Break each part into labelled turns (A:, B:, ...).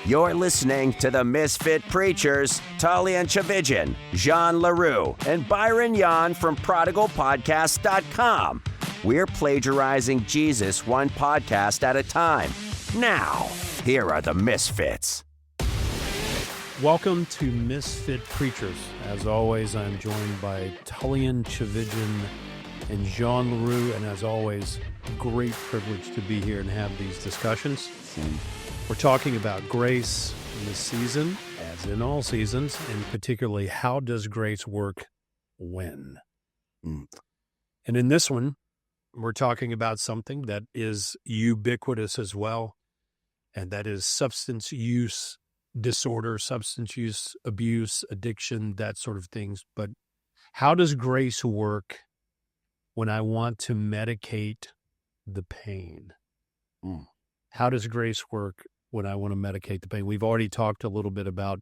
A: You're listening to the Misfit Preachers, Talian Chavidjan, Jean Larroux, and Byron Yan from prodigalpodcast.com. We're plagiarizing Jesus one podcast at a time. Now, here are the Misfits.
B: Welcome to Misfit Preachers. As always, I'm joined by Talian Chavidjan and Jean Larroux, and as always, great privilege to be here and have these discussions. We're talking about grace in this season, as in all seasons, and particularly how does grace work when? And in this one, we're talking about something that is ubiquitous as well, and that is substance use disorder, substance use, abuse, addiction, that sort of things. But how does grace work when I want to medicate the pain? How does grace work when I want to medicate the pain? We've already talked a little bit about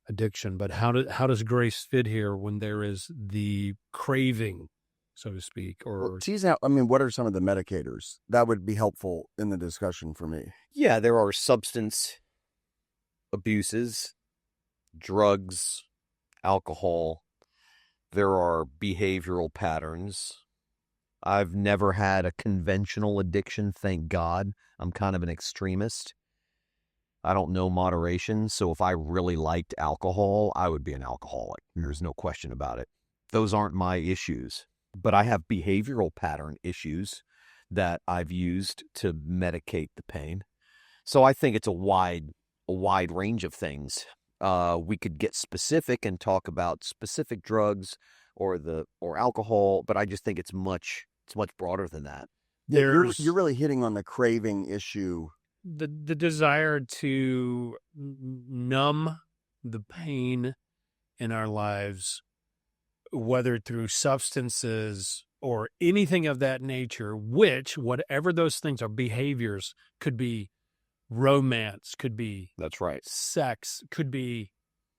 B: addiction, but how does grace fit here when there is the craving, so to speak? Or
C: tease out, what are some of the medicators? That would be helpful in the discussion for me.
D: Yeah, there are substance abuses, drugs, alcohol. There are behavioral patterns. I've never had a conventional addiction, thank God. I'm kind of an extremist. I don't know moderation, so if I really liked alcohol, I would be an alcoholic. There's no question about it. Those aren't my issues. But I have behavioral pattern issues that I've used to medicate the pain. So I think it's a wide range of things. We could get specific and talk about specific drugs or alcohol, but I just think it's much broader than that.
C: You're really hitting on the craving issue.
B: the desire to numb the pain in our lives, whether through substances or anything of that nature, which, whatever those things are, behaviors, could be romance, could be
D: That's right.
B: sex, could be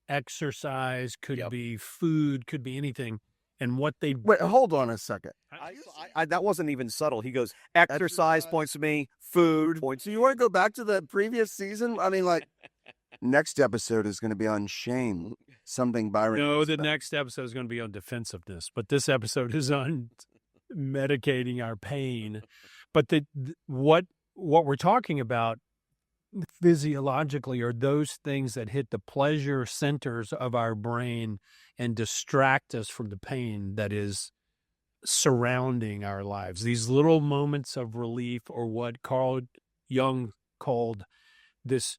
B: exercise, could be food, could be anything. And what they...
C: Wait, hold on a second.
D: That wasn't even subtle. He goes, exercise points to me, food points
C: So you want to go back to the previous season? Next episode is going to be on shame. Something Byron...
B: No, the next episode is going to be on defensiveness, but this episode is on medicating our pain. But what we're talking about physiologically are those things that hit the pleasure centers of our brain and distract us from the pain that is surrounding our lives. These little moments of relief, or what Carl Jung called this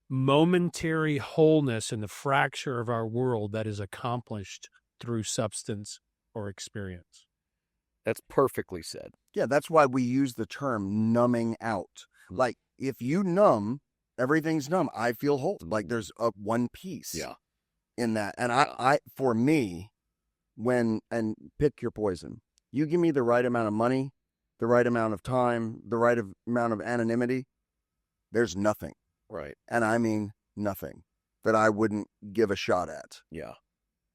B: momentary wholeness in the fracture of our world that is accomplished through substance or experience.
D: That's perfectly said.
C: Yeah, that's why we use the term numbing out. Like, if you numb, everything's numb. I feel whole. Like, there's one piece in that. And I for me, and pick your poison. You give me the right amount of money, the right amount of time, the right amount of anonymity, there's nothing.
D: Right.
C: And I mean nothing that I wouldn't give a shot at.
D: Yeah.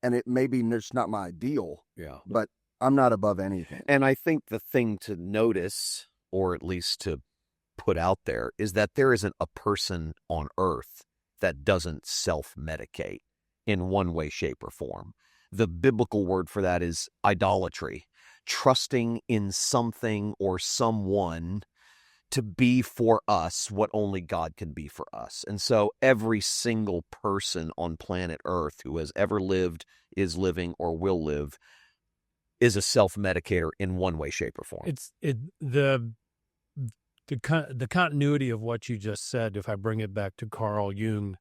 C: And it maybe it's not my ideal.
D: Yeah.
C: But I'm not above anything.
D: And I think the thing to notice, or at least to put out there, is that there isn't a person on earth that doesn't self-medicate in one way, shape, or form. The biblical word for that is idolatry, trusting in something or someone to be for us what only God can be for us. And so every single person on planet Earth who has ever lived, is living, or will live is a self-medicator in one way, shape, or form.
B: The continuity of what you just said, if I bring it back to Carl Jung,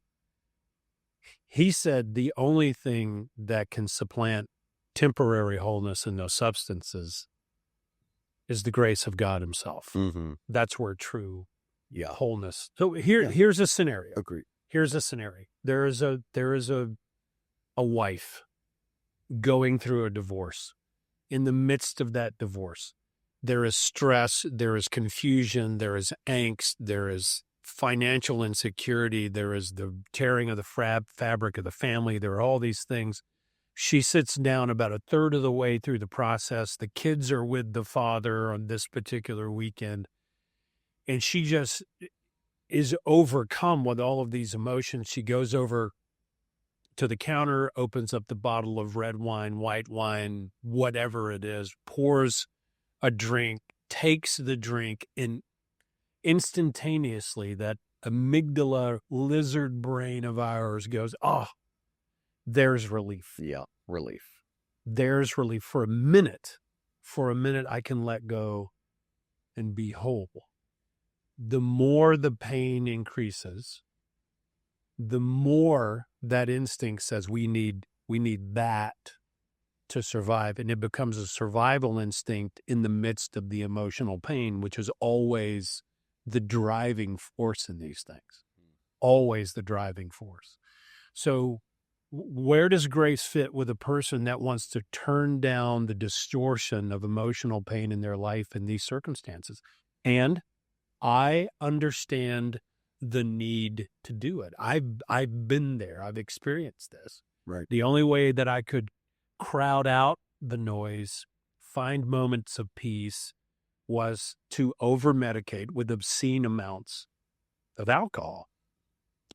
B: he said the only thing that can supplant temporary wholeness in those substances is the grace of God himself.
D: Mm-hmm.
B: That's where true wholeness. So here's a scenario.
C: Agreed.
B: Here's a scenario. There is a wife going through a divorce. In the midst of that divorce, there is stress, there is confusion, there is angst, there is financial insecurity, there is the tearing of the fabric of the family. There are all these things. She sits down about a third of the way through the process. The kids are with the father on this particular weekend. And she just is overcome with all of these emotions. She goes over to the counter, opens up the bottle of red wine, white wine, whatever it is, pours a drink, takes the drink, and instantaneously that amygdala lizard brain of ours goes, oh, there's relief.
D: Yeah, relief.
B: There's relief. For a minute, I can let go and be whole. The more the pain increases, the more that instinct says we need that to survive. And it becomes a survival instinct in the midst of the emotional pain, which is always the driving force in these things. Always the driving force. So where does grace fit with a person that wants to turn down the distortion of emotional pain in their life in these circumstances? And I understand the need to do it. I've been there. I've experienced this.
C: Right.
B: The only way that I could crowd out the noise, find moments of peace, was to over-medicate with obscene amounts of alcohol.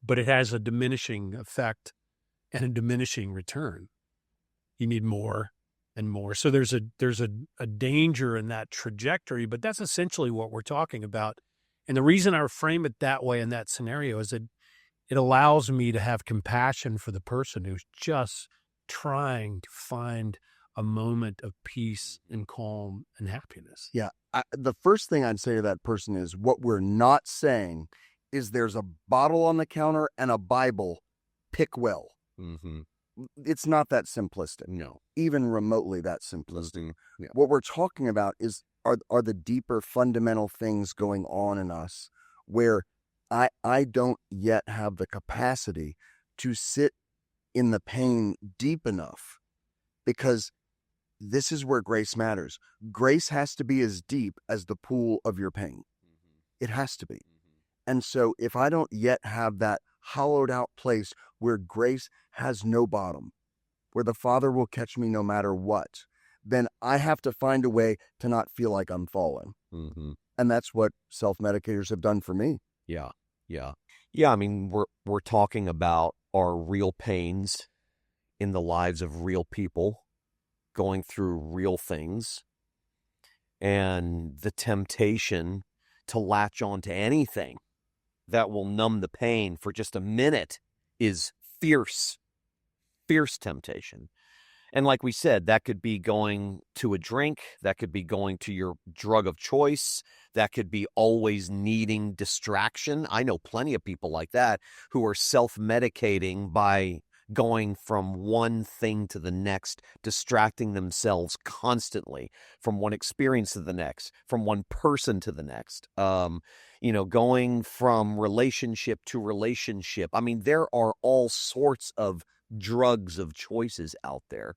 B: But it has a diminishing effect and a diminishing return. You need more and more. So there's a danger in that trajectory, but that's essentially what we're talking about. And the reason I frame it that way in that scenario is that it allows me to have compassion for the person who's just trying to find a moment of peace and calm and happiness.
C: Yeah. The first thing I'd say to that person is what we're not saying is there's a bottle on the counter and a Bible, pick well.
D: Mm-hmm.
C: It's not that simplistic.
D: No.
C: Even remotely that simplistic.
D: Yeah.
C: What we're talking about is are the deeper fundamental things going on in us where I don't yet have the capacity to sit in the pain deep enough, because this is where grace matters. Grace has to be as deep as the pool of your pain. It has to be. And so if I don't yet have that hollowed out place where grace has no bottom, where the Father will catch me no matter what, then I have to find a way to not feel like I'm falling.
D: Mm-hmm.
C: And that's what self-medicators have done for me.
D: Yeah. I mean, we're talking about our real pains in the lives of real people going through real things, and the temptation to latch on to anything that will numb the pain for just a minute is fierce temptation. And like we said, that could be going to a drink, that could be going to your drug of choice, that could be always needing distraction. I know plenty of people like that who are self-medicating by going from one thing to the next, distracting themselves constantly from one experience to the next, from one person to the next, going from relationship to relationship. I mean, there are all sorts of drugs of choices out there,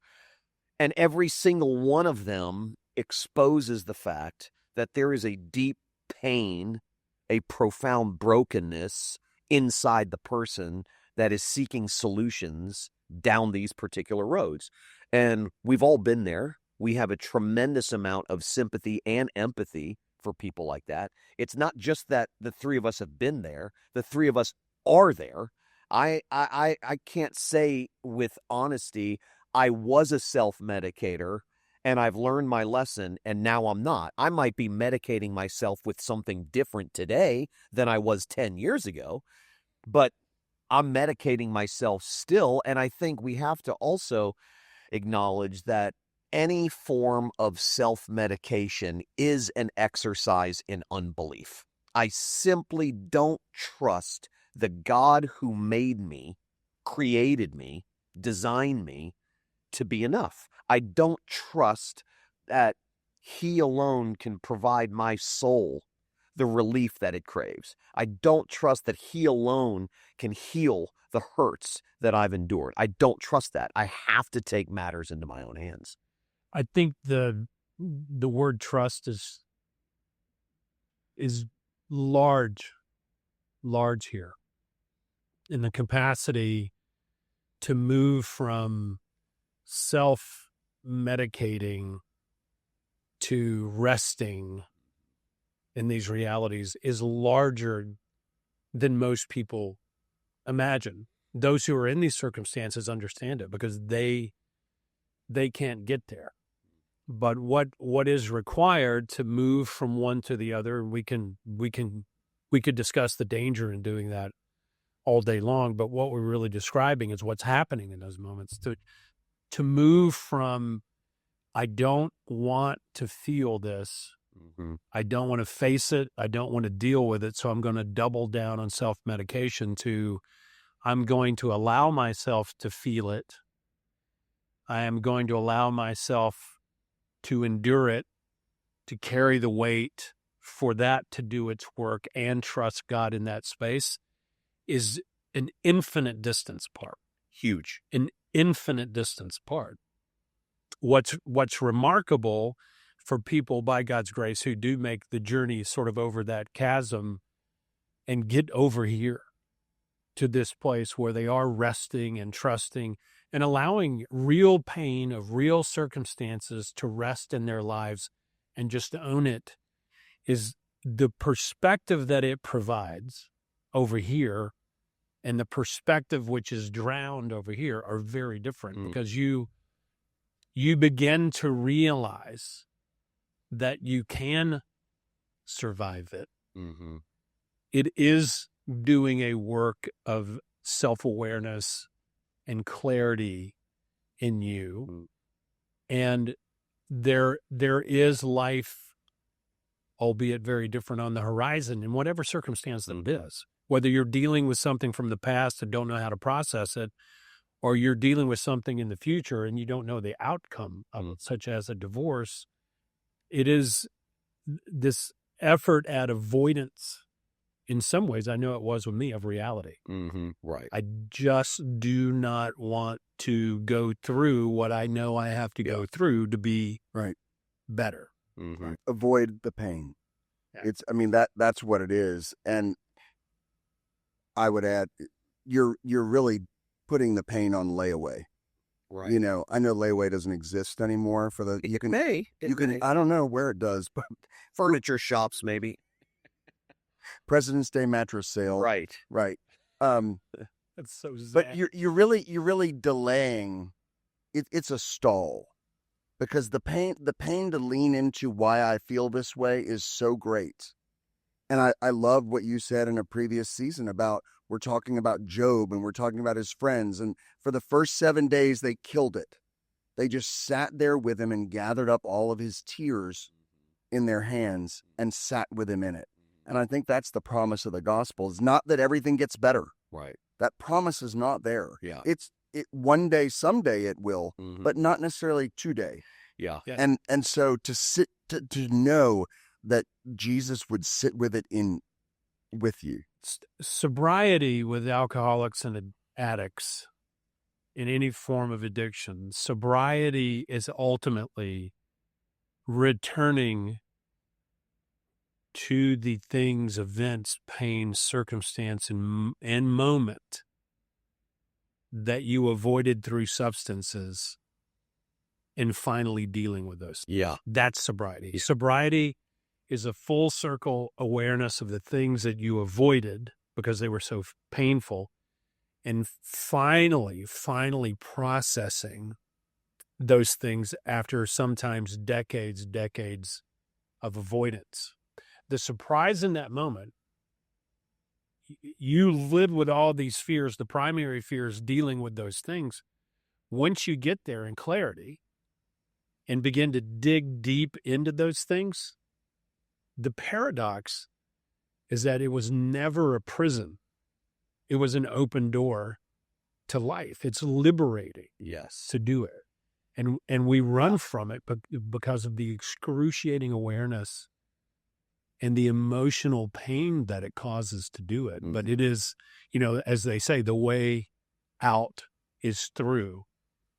D: and every single one of them exposes the fact that there is a deep pain, a profound brokenness inside the person that is seeking solutions down these particular roads. And we've all been there. We have a tremendous amount of sympathy and empathy for people like that. It's not just that the three of us have been there. The three of us are there. I can't say with honesty, I was a self-medicator and I've learned my lesson and now I'm not. I might be medicating myself with something different today than I was 10 years ago, but I'm medicating myself still. And I think we have to also acknowledge that any form of self-medication is an exercise in unbelief. I simply don't trust the God who made me, created me, designed me to be enough. I don't trust that He alone can provide my soul the relief that it craves. I don't trust that He alone can heal the hurts that I've endured. I don't trust that. I have to take matters into my own hands.
B: I think the word trust is large here, in the capacity to move from self-medicating to resting in these realities is larger than most people imagine. Those who are in these circumstances understand it because they can't get there. But what is required to move from one to the other, we could discuss the danger in doing that all day long. But what we're really describing is what's happening in those moments to move from, I don't want to feel this.
D: Mm-hmm.
B: I don't want to face it. I don't want to deal with it. So I'm going to double down on self-medication to, I'm going to allow myself to feel it. I am going to allow myself to endure it, to carry the weight, for that to do its work, and trust God in that space is an infinite distance apart.
D: Huge.
B: An infinite distance apart. What's remarkable for people by God's grace who do make the journey sort of over that chasm and get over here to this place where they are resting and trusting and allowing real pain of real circumstances to rest in their lives and just own it, is the perspective that it provides over here and the perspective which is drowned over here are very different because you begin to realize that you can survive it.
D: Mm-hmm.
B: It is doing a work of self-awareness and clarity in you. And there is life, albeit very different, on the horizon in whatever circumstance that it is. Whether you're dealing with something from the past and don't know how to process it, or you're dealing with something in the future and you don't know the outcome of it, such as a divorce, it is this effort at avoidance. In some ways, I know it was with me, of reality.
D: Mm-hmm. Right.
B: I just do not want to go through what I know I have to go through to be better.
D: Mm-hmm.
C: Right. Avoid the pain.
B: Yeah.
C: That's what it is. And I would add, you're really putting the pain on layaway.
D: Right.
C: You know, I know layaway doesn't exist anymore for the,
D: It may.
C: I don't know where it does, but
D: Furniture shops, maybe.
C: President's Day mattress sale.
D: Right.
C: Right.
B: That's so
C: But
B: sad.
C: you're really delaying. It's a stall because the pain to lean into why I feel this way is so great. And I love what you said in a previous season about, we're talking about Job and we're talking about his friends. And for the first 7 days, they killed it. They just sat there with him and gathered up all of his tears in their hands and sat with him in it. And I think that's the promise of the gospel. It's not that everything gets better.
D: Right.
C: That promise is not there.
D: Yeah.
C: It one day, someday it will, but not necessarily today.
D: Yeah.
C: And so to know that Jesus would sit with it with you.
B: Sobriety with alcoholics and addicts in any form of addiction, sobriety is ultimately returning to the things, events, pain, circumstance, and moment that you avoided through substances and finally dealing with those.
D: Yeah.
B: That's sobriety.
D: Yeah.
B: Sobriety is a full circle awareness of the things that you avoided because they were so painful, and finally processing those things after sometimes decades of avoidance. The surprise in that moment, you live with all these fears, the primary fears dealing with those things. Once you get there in clarity and begin to dig deep into those things, the paradox is that it was never a prison. It was an open door to life. It's liberating.
D: Yes.
B: To do it. And we run from it because of the excruciating awareness and the emotional pain that it causes to do it. But it is, as they say, the way out is through.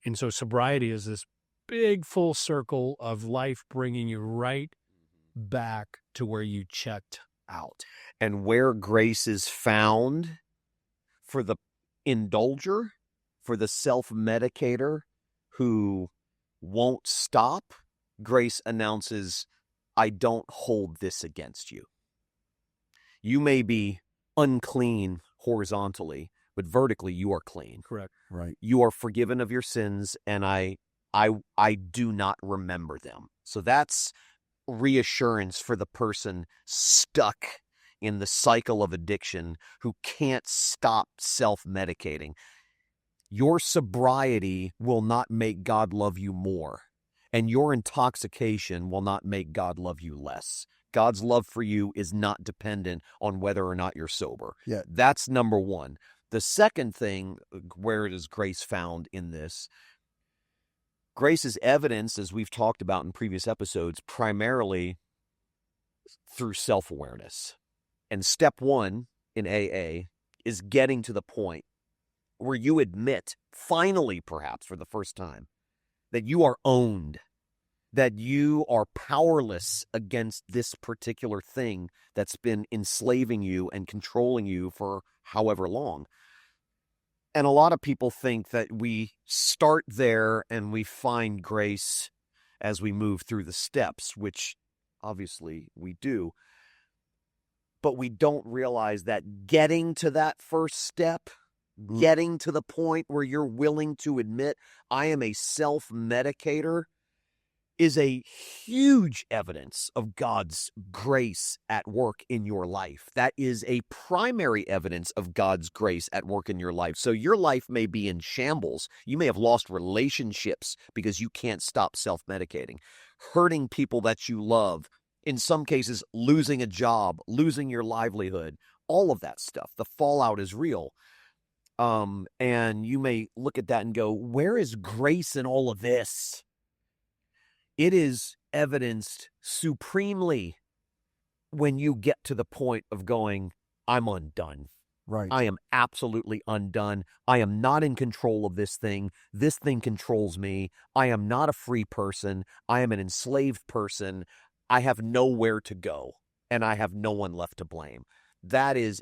B: And so sobriety is this big full circle of life bringing you right back to where you checked out.
D: And where grace is found for the indulger, for the self-medicator who won't stop, grace announces, I don't hold this against you. You may be unclean horizontally, but vertically you are clean.
B: Correct.
C: Right.
D: You are forgiven of your sins, and I do not remember them. So that's reassurance for the person stuck in the cycle of addiction who can't stop self-medicating. Your sobriety will not make God love you more, and your intoxication will not make God love you less. God's love for you is not dependent on whether or not you're sober.
C: Yeah.
D: That's number one. The second thing, where is grace found in this? Grace is evidenced, as we've talked about in previous episodes, primarily through self-awareness. And step one in AA is getting to the point where you admit, finally perhaps for the first time, that you are owned, that you are powerless against this particular thing that's been enslaving you and controlling you for however long. And a lot of people think that we start there and we find grace as we move through the steps, which obviously we do. But we don't realize that getting to that first step, getting to the point where you're willing to admit, I am a self-medicator, is a huge evidence of God's grace at work in your life. That is a primary evidence of God's grace at work in your life. So your life may be in shambles. You may have lost relationships because you can't stop self-medicating, hurting people that you love, in some cases losing a job, losing your livelihood, all of that stuff. The fallout is real. And you may look at that and go, where is grace in all of this? It is evidenced supremely when you get to the point of going, I'm undone.
C: Right.
D: I am absolutely undone. I am not in control of this thing. This thing controls me. I am not a free person. I am an enslaved person. I have nowhere to go, and I have no one left to blame. That is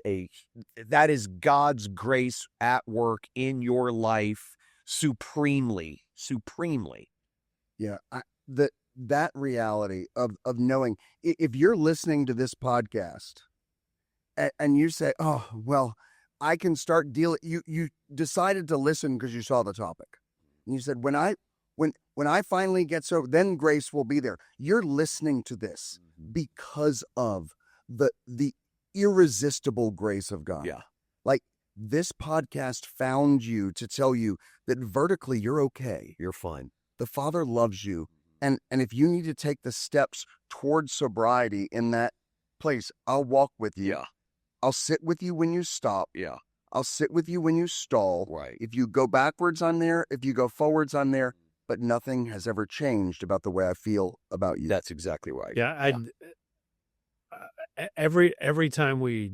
D: God's grace at work in your life supremely.
C: Yeah. That reality of knowing, if you're listening to this podcast and you say, oh, well, I can start dealing, you decided to listen because you saw the topic. And you said, when I finally get sober, then grace will be there. You're listening to this because of the irresistible grace of God.
D: Yeah.
C: Like, this podcast found you to tell you that vertically you're okay.
D: You're fine.
C: The Father loves you. And if you need to take the steps towards sobriety in that place, I'll walk with you.
D: Yeah.
C: I'll sit with you when you stop.
D: Yeah.
C: I'll sit with you when you stall.
D: Right.
C: If you go backwards on there, if you go forwards on there, but nothing has ever changed about the way I feel about you.
D: That's exactly right.
B: Yeah. Every time we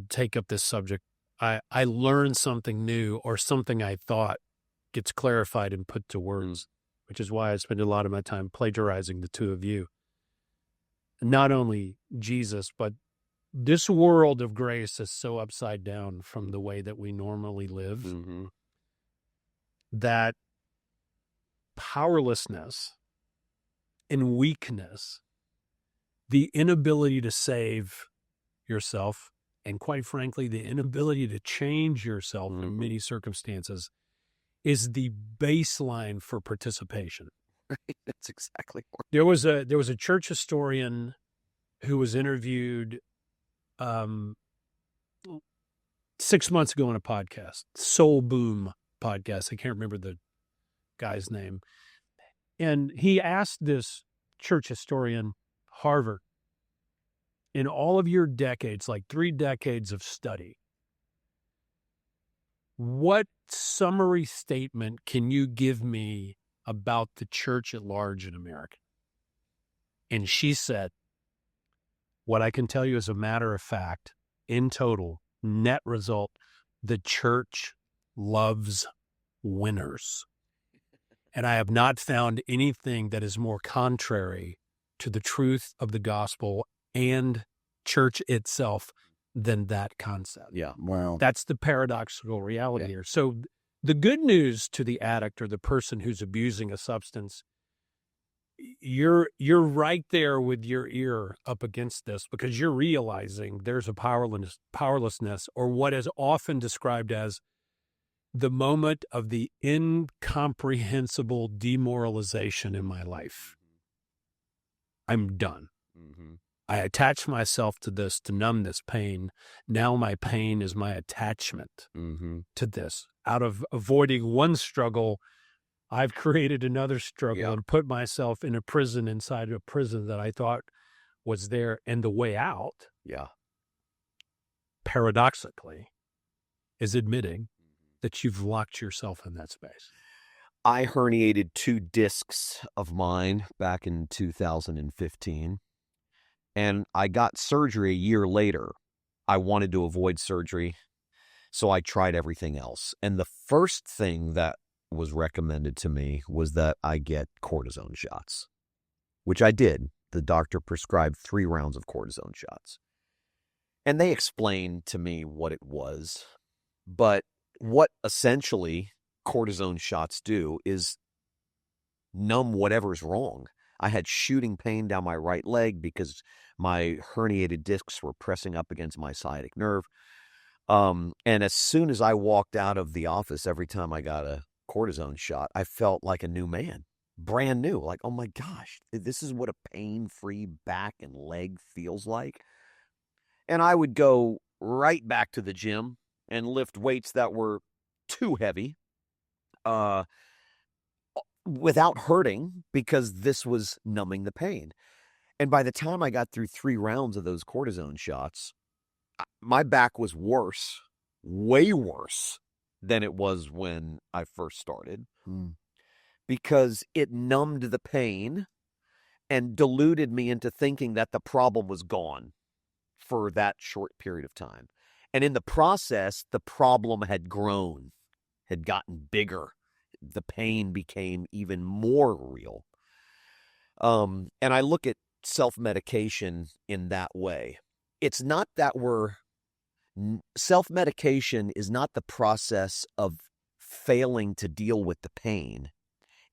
B: take up this subject, I learn something new, or something I thought gets clarified and put to words, which is why I spend a lot of my time plagiarizing the two of you. Not only Jesus, but this world of grace is so upside down from the way that we normally live that powerlessness and weakness, the inability to save yourself, and quite frankly, the inability to change yourself in many circumstances, is the baseline for participation.
D: Right. That's exactly what.
B: There was a church historian who was interviewed 6 months ago on a podcast, Soul Boom podcast. I can't remember the guy's name. And he asked this church historian, Harvard, in all of your decades, like 3 decades of study, what summary statement can you give me about the church at large in America? And she said, what I can tell you as a matter of fact, in total, net result, the church loves winners. And I have not found anything that is more contrary to the truth of the gospel and church itself than that concept.
D: Yeah.
C: Wow.
B: That's the paradoxical reality here. So the good news to the addict or the person who's abusing a substance you're right there with your ear up against this, because you're realizing there's a powerlessness, or what is often described as the moment of the incomprehensible demoralization in my life. I'm done.
D: Mm-hmm.
B: I attach myself to this to numb this pain. Now my pain is my attachment to this. Out of avoiding one struggle, I've created another struggle and put myself in a prison inside a prison that I thought was there. And the way out, paradoxically, is admitting that you've locked yourself in that space.
D: I herniated 2 discs of mine back in 2015, and I got surgery a year later. I wanted to avoid surgery, so I tried everything else. And the first thing that was recommended to me was that I get cortisone shots, which I did. The doctor prescribed 3 rounds of cortisone shots. And they explained to me what it was. But what essentially cortisone shots do is numb whatever's wrong. I had shooting pain down my right leg because my herniated discs were pressing up against my sciatic nerve. And as soon as I walked out of the office, every time I got a cortisone shot, I felt like a new man, brand new. Like, oh my gosh, this is what a pain-free back and leg feels like. And I would go right back to the gym and lift weights that were too heavy, without hurting, because this was numbing the pain. And by the time I got through 3 rounds of those cortisone shots, my back was worse, way worse than it was when I first started, because it numbed the pain and deluded me into thinking that the problem was gone for that short period of time. And in the process, the problem had grown, had gotten bigger. The pain became even more real. And I look at self-medication in that way. It's not that self-medication is not the process of failing to deal with the pain.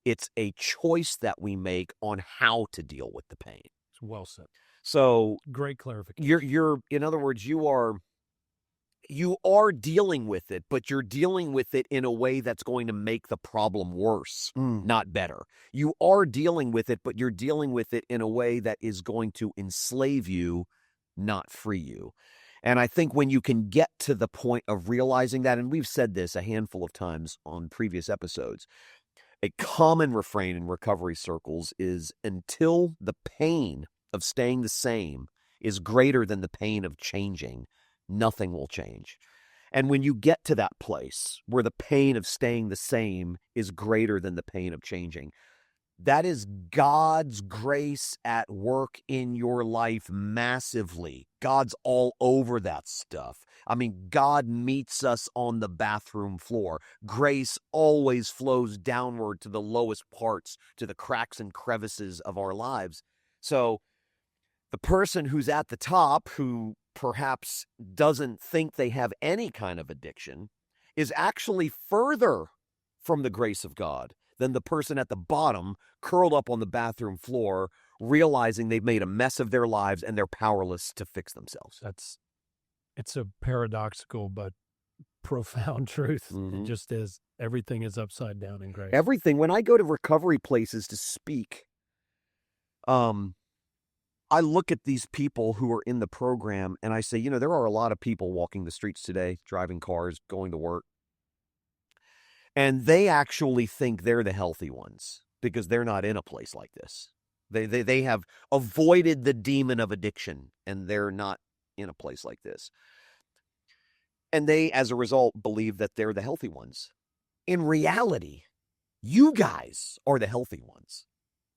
D: It's a choice that we make on how to deal with the pain.
B: It's well said.
D: So
B: great clarification.
D: You're in other words, you are dealing with it, but you're dealing with it in a way that's going to make the problem worse, not better. You are dealing with it, but you're dealing with it in a way that is going to enslave you, not free you. And I think when you can get to the point of realizing that, and we've said this a handful of times on previous episodes, a common refrain in recovery circles is, until the pain of staying the same is greater than the pain of changing, nothing will change. And when you get to that place where the pain of staying the same is greater than the pain of changing, that is God's grace at work in your life massively. God's all over that stuff. I mean, God meets us on the bathroom floor. Grace always flows downward to the lowest parts, to the cracks and crevices of our lives. So the person who's at the top, who perhaps doesn't think they have any kind of addiction, is actually further from the grace of God than the person at the bottom, curled up on the bathroom floor, realizing they've made a mess of their lives and they're powerless to fix themselves.
B: It's a paradoxical but profound truth. It just is. Everything is upside down in grace.
D: Everything. When I go to recovery places to speak, I look at these people who are in the program and I say, there are a lot of people walking the streets today, driving cars, going to work. And they actually think they're the healthy ones because they're not in a place like this. They have avoided the demon of addiction and they're not in a place like this. And they, as a result, believe that they're the healthy ones. In reality, you guys are the healthy ones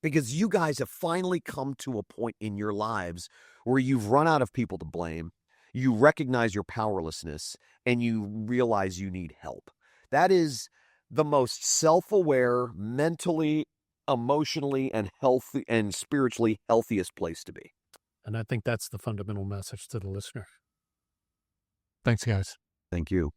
D: because you guys have finally come to a point in your lives where you've run out of people to blame, you recognize your powerlessness, and you realize you need help. That is the most self-aware, mentally, emotionally, and healthy and spiritually healthiest place to be.
B: And I think that's the fundamental message to the listener. Thanks, guys.
D: Thank you.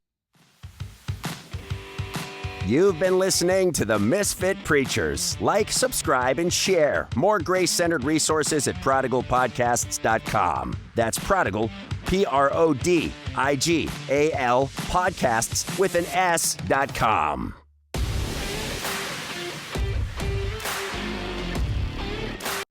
A: You've been listening to the Misfit Preachers. Like, subscribe, and share. More grace-centered resources at prodigalpodcasts.com. That's Prodigal, Prodigal, podcasts with an S.com.